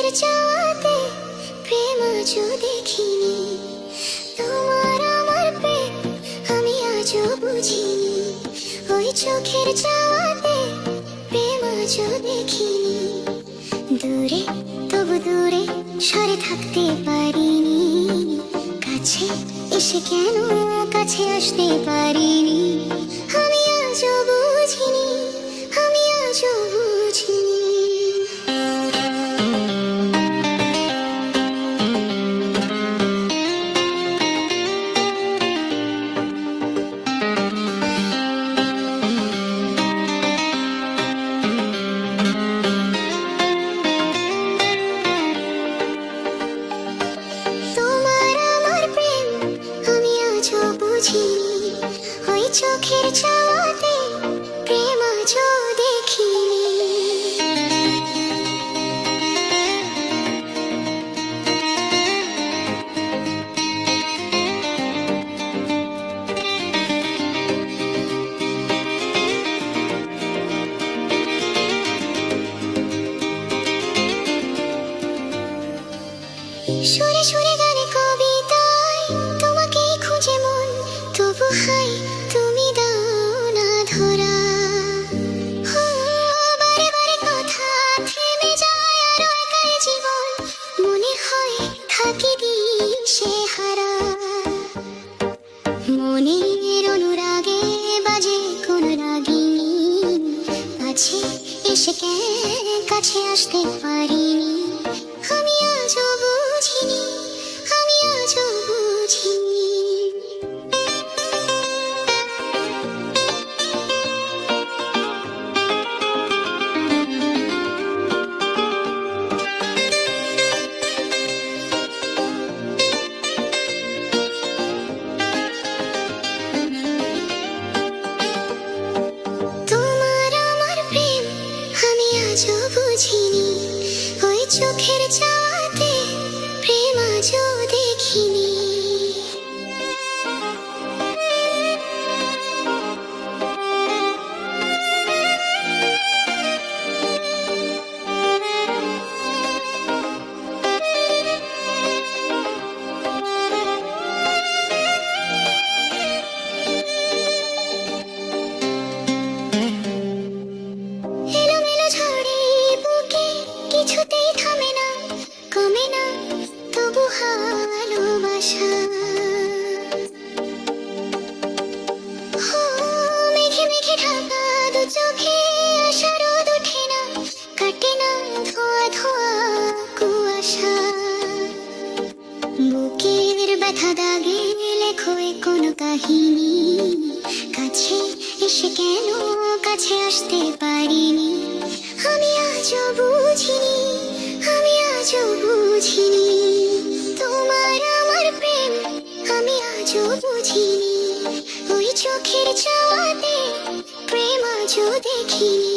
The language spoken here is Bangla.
চোখের চাওয়াতে প্রেম আজও দেখিনি। তোমার আমার প্রেম আমি আজও বুঝিনি। ওই চোখের চাওয়াতে প্রেম আজও দেখিনি। দূরে তবু দূরে সরে থাকতে পারিনি। কাছে এসে কেন কাছে আসতে পারিনি। আমি আজও বুঝিনি, আমি আজও বুঝিনি। তোমার আমার প্রেম আমি আজও বুঝিনি। ওই চোখের চাওয়াতে প্রেম আজও দেখিনি। সুরে সুরে গানে কবিতায় তোমাকেই খুঁজে মন, তবু হাই তুমি দাও না ধরা। বারে বারে কথা থেমে যায় আর একাই জীবন, মনে হয় থাকি দিশে হারা। মনের অনুরাগে বাজে কোন রাগিনী, কাছে এসে কাছে আসতে পারিনি। আমি আজও বুঝিনি, আমি আজও বুঝিনি। তোমার আমার প্রেম আমি আজও বুঝিনি। ওই চোখের চাওয়াতে প্রেম আজও দেখিনি। এলোমেলো ঝড়ে বুকে কিছুতেই থামে না, কমে না তবু ভালোবাসা। মেঘে মেঘে ঢাকা দু চোখে আশা রোদ ওঠে না, কাটে না ধোয়া ধোয়া কুয়াশা। বুকের ব্যথা দাগে লেখো কোনো কাহিনী, কাছে এসে কেন কাছে আসতে পারিনি। আমি আজও বুঝিনি, আমি আজও বুঝিনি। তোমার আমার প্রেম আমি আজও বুঝিনি। ওই চোখের চাওয়াতে প্রেম আজও দেখিনি।